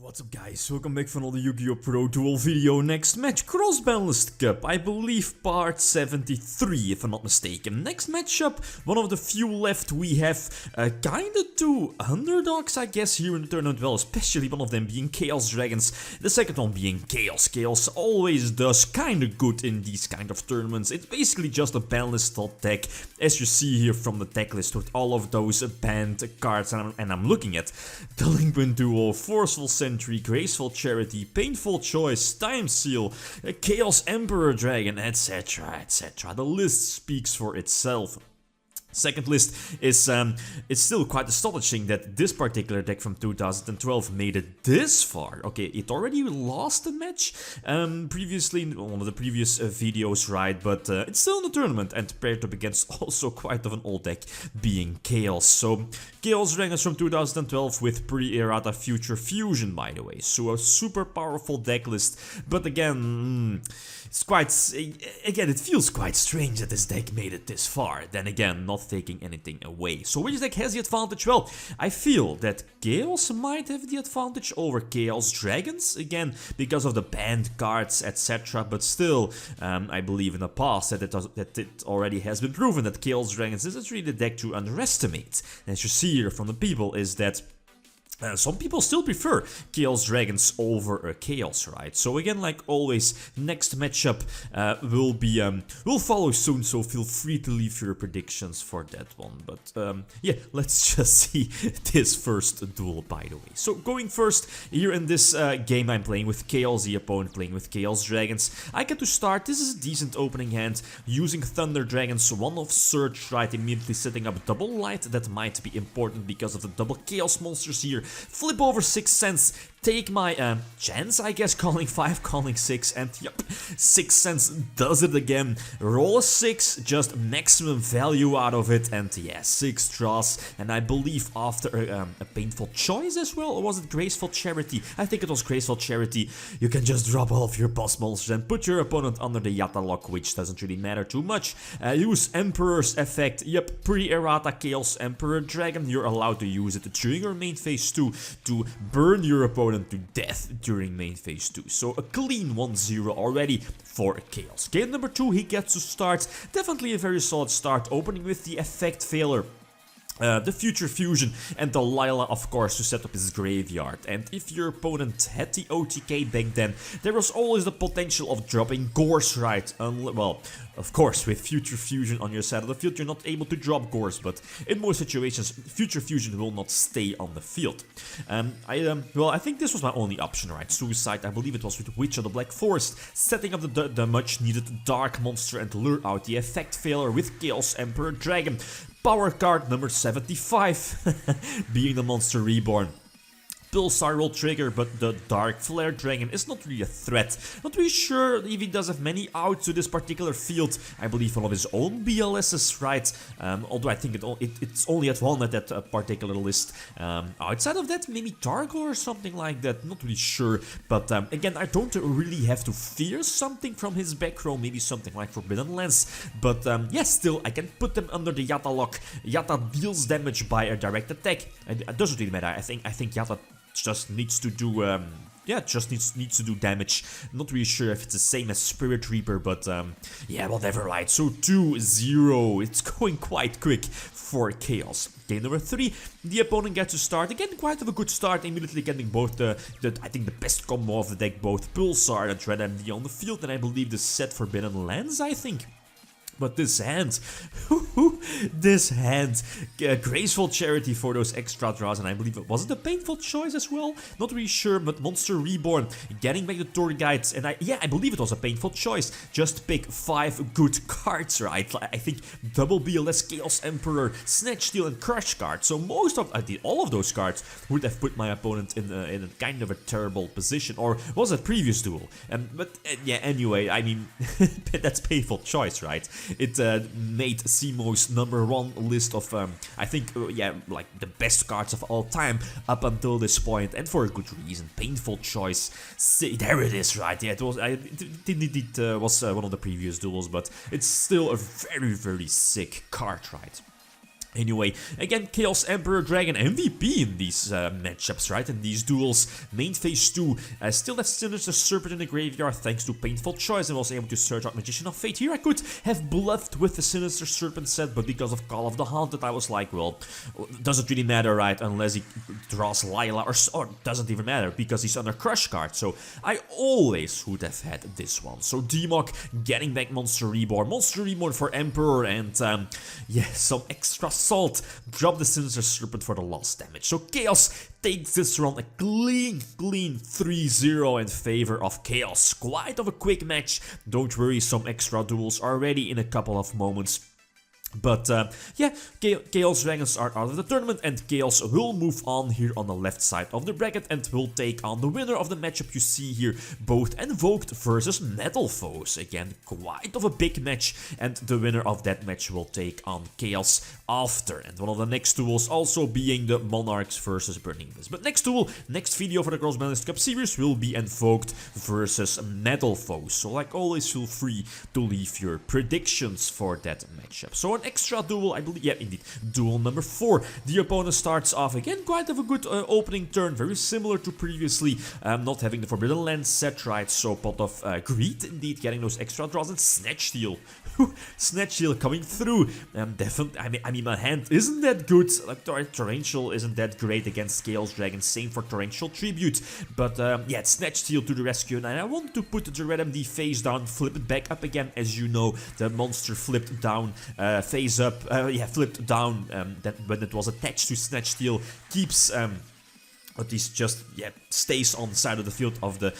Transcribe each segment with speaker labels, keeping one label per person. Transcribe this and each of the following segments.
Speaker 1: What's up guys, welcome back for another Yugioh Pro duel video. Next match, Cross-Banlist Cup, I believe part 73 if I'm not mistaken. Next matchup, one of the few left. We have kinda two underdogs I guess here in the tournament, well, especially one of them being Chaos Dragons, the second one being Chaos. Chaos always does kinda good in these kind of tournaments. It's basically just a banlist deck, as you see here from the deck list with all of those banned cards, and I'm looking at Delinquent Duo, Forceful Sentry, Graceful Charity, Painful Choice, Time Seal, Chaos Emperor Dragon, etc, etc. The list speaks for itself. Second list is it's still quite astonishing that this particular deck from 2012 made it this far. Okay, it already lost a match previously in one of the previous videos, right? But it's still in the tournament and paired up against also quite of an old deck being Chaos. So Chaos Dragons from 2012 with pre-errata Future Fusion, by the way. So a super powerful deck list, but again, it's quite, again, it feels quite strange that this deck made it this far. Then again, not taking anything away. So which deck has the advantage? Well, I feel that Chaos might have the advantage over Chaos Dragons, again, because of the banned cards, etc. But still, I believe in the past that it already has been proven that Chaos Dragons isn't really the deck to underestimate. As you see here from the people is that some people still prefer Chaos Dragons over Chaos, right? So again, like always, next matchup will follow soon, so feel free to leave your predictions for that one. But yeah, let's just see this first duel, by the way. So going first, here in this game I'm playing with Chaos, the opponent playing with Chaos Dragons. I get to start, this is a decent opening hand, using Thunder Dragons, one of Surge, right, immediately setting up double light. That might be important because of the double Chaos monsters here. Flip over 6 cents, take my chance, I guess, calling 5, calling 6, and yep, 6 cents does it again. Roll a 6, just maximum value out of it, and yeah, 6 draws, and I believe after a Painful Choice as well, or was it Graceful Charity? I think it was Graceful Charity. You can just drop all of your boss monsters and put your opponent under the Yatta lock, which doesn't really matter too much. Use Emperor's effect, yep, pre-errata Chaos Emperor Dragon, you're allowed to use it during your main phase 2 to burn your opponent to death during main phase 2. So a clean 1-0 already for Chaos. Game number 2, he gets to start. Definitely a very solid start, opening with the effect failure. The Future Fusion and the Lila, of course, to set up his graveyard. And if your opponent had the OTK back then, there was always the potential of dropping Gorse, right? Well, of course, with Future Fusion on your side of the field, you're not able to drop Gorse, but in most situations, Future Fusion will not stay on the field. Well, I think this was my only option, right? Suicide, I believe it was with Witch of the Black Forest, setting up the much-needed Dark Monster and lure out the effect failure with Chaos Emperor Dragon. Power card number 75, being the Monster Reborn. Pulsar will trigger, but the Dark Flare Dragon is not really a threat. Not really sure if he does have many out to this particular field. I believe one of his own BLSs, right? Although I think it's only at one at that particular list. Outside of that, maybe Targo or something like that. Not really sure. But again, I don't really have to fear something from his back row. Maybe something like Forbidden Lens. But yes, still, I can put them under the Yatta lock. Yatta deals damage by a direct attack. It doesn't really matter. I think Yatta just needs to do yeah, just needs to do damage. Not really sure if it's the same as Spirit Reaper, but yeah, whatever, right? So 2-0, it's going quite quick for Chaos. Game number 3, the opponent gets to start. Again, quite of a good start, immediately getting both I think the best combo of the deck, both Pulsar and Dread MD on the field, and I believe the set Forbidden Lens, I think. But this hand, Graceful Charity for those extra draws, and I believe it was a Painful Choice as well. Not really sure, but Monster Reborn, getting back the tour guides, and I believe it was a Painful Choice. Just pick 5 good cards, right? I think double BLS, Chaos Emperor, Snatch Steal, and Crush card. So most of, all of those cards would have put my opponent in a kind of a terrible position, or was it previous duel? But yeah, anyway, I mean, that's Painful Choice, right? It made Simo's #1 list of, I think, yeah, like the best cards of all time up until this point, and for a good reason. Painful Choice. See, there it is, right? Yeah, it was. It was one of the previous duels, but it's still a very, very sick card, right? Anyway, again, Chaos Emperor Dragon MVP in these matchups, right? In these duels. Main phase 2 still have Sinister Serpent in the graveyard thanks to Painful Choice and was able to search out Magician of Fate. Here I could have bluffed with the Sinister Serpent set, but because of Call of the Haunted, I was like, well, doesn't really matter, right? Unless he draws Lila or doesn't even matter because he's under Crush card. So I always would have had this one. So Demok getting back Monster Reborn for Emperor, and yeah, some extra salt. Drop the Sinister Serpent for the lost damage. So Chaos takes this round a clean 3-0 in favor of Chaos. Quite of a quick match. Don't worry, some extra duels are ready in a couple of moments. But yeah, Chaos Dragons are out of the tournament, and Chaos will move on here on the left side of the bracket and will take on the winner of the matchup you see here, both Invoked versus Metal Foes. Again, quite of a big match, and the winner of that match will take on Chaos after. And one of the next duels also being the Monarchs versus Burning Mist. But next duel, next video for the Cross-Banlist Cup series will be Invoked versus Metal Foes. So like always, feel free to leave your predictions for that matchup. So an extra duel, I believe, yeah, indeed, duel number 4. The opponent starts off again, quite of a good opening turn, very similar to previously, not having the Forbidden Lens set, right? So pot of Greed, indeed, getting those extra draws, and Snatch Steal. Snatch Steal coming through. Definitely, I mean, my hand isn't that good. Like, Torrential isn't that great against Chaos Dragon. Same for Torrential Tribute. But yeah, Snatch Steal to the rescue. And I want to put the Red MD face down, flip it back up again. As you know, the monster flipped down, face up. Yeah, flipped down. That when it was attached to Snatch Steal, keeps. At least just, yeah, stays on the side of the field of the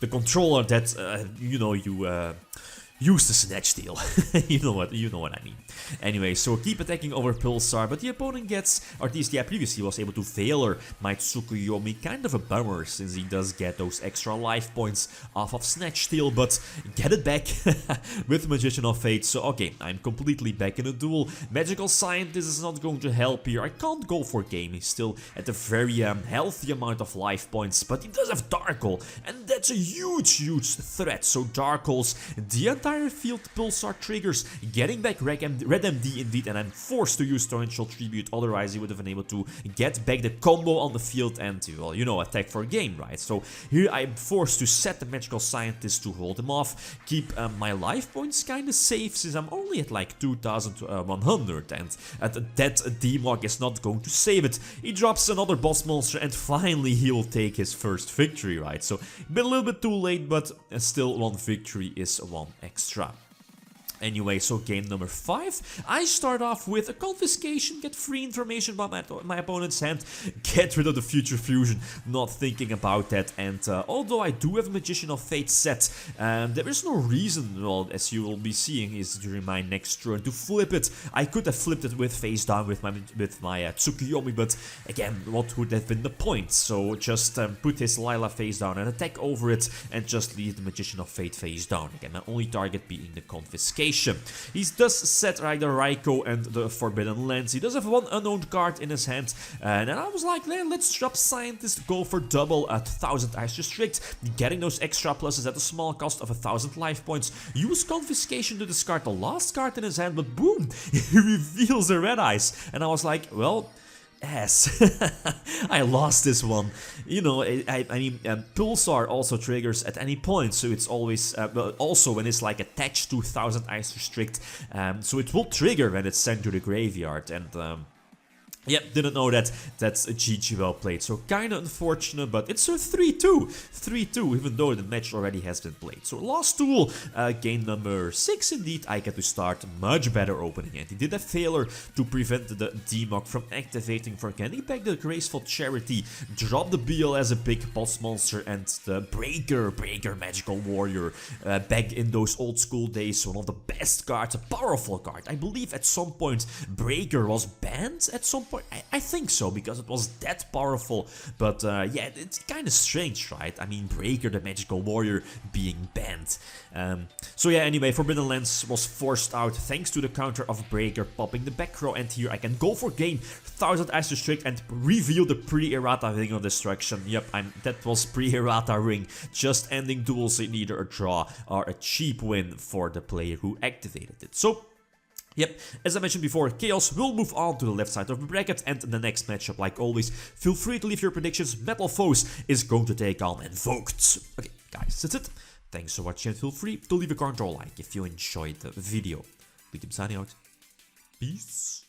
Speaker 1: controller that you know, you use the Snatch Steal. you know what I mean. Anyway, so keep attacking over Pulsar, but the opponent gets, or at least, yeah, previously was able to Veiler my Tsukuyomi. Kind of a bummer, since he does get those extra life points off of Snatch Steal, but get it back with Magician of Fate. So, okay, I'm completely back in a duel. Magical Scientist is not going to help here. I can't go for game. He's still at a very healthy amount of life points, but he does have Dark Hole, and that's a huge threat. So Dark Holes, the entire field Pulsar triggers, getting back Red MD indeed, and I'm forced to use Torrential Tribute, otherwise he would have been able to get back the combo on the field and, well, you know, attack for game, right? So here I'm forced to set the Magical Scientist to hold him off, keep my life points kind of safe, since I'm only at like 2100, and that Demok is not going to save it. He drops another boss monster, and finally he'll take his first victory, right? So been a little bit too late, but still one victory is one extra. Anyway, so game number 5, I start off with a confiscation, get free information about my opponent's hand, get rid of the Future Fusion, not thinking about that, and although I do have a Magician of Fate set, there is no reason, well, as you will be seeing is during my next turn, to flip it. I could have flipped it with face down with my Tsukuyomi, but again, what would have been the point? So just put his Lila face down and attack over it, and just leave the Magician of Fate face down. Again, my only target being the confiscation. He does set either Raikou and the Forbidden Lens. He does have one unknown card in his hand, and I was like, let's drop Scientist, go for double at 1000 Ice Restrict, getting those extra pluses at a small cost of 1000 life points. Use Confiscation to discard the last card in his hand, but boom, he reveals a Red Ice, and I was like, well, ass. I lost this one. You know, I mean, Pulsar also triggers at any point, so it's always, also when it's like attached to 1000 Ice Restrict, so it will trigger when it's sent to the graveyard, and yeah, didn't know that. That's a GG well played. So kinda unfortunate, but it's a 3-2. 3-2, even though the match already has been played. So last duel, game number 6 indeed, I get to start much better opening. And he did a failure to prevent the Demok from activating for getting back the Graceful Charity, drop the BL as a big boss monster, and the Breaker Magical Warrior, back in those old school days, one of the best cards, a powerful card. I believe at some point Breaker was banned at some point. I think so, because it was that powerful, but yeah, it's kind of strange, right? I mean, Breaker, the Magical Warrior, being banned. So yeah, anyway, Forbidden Lens was forced out thanks to the counter of Breaker popping the back row, and here I can go for game, 1000 Ice Restrict, and reveal the pre-errata Ring of Destruction. Yep, that was pre-errata Ring, just ending duels in either a draw or a cheap win for the player who activated it. So Yep, as I mentioned before, Chaos will move on to the left side of the bracket, and in the next matchup, like always, feel free to leave your predictions. Metal Foes is going to take on Invoked. Okay, guys, that's it. Thanks for watching, and feel free to leave a comment or like if you enjoyed the video. Lithium signing out. Peace.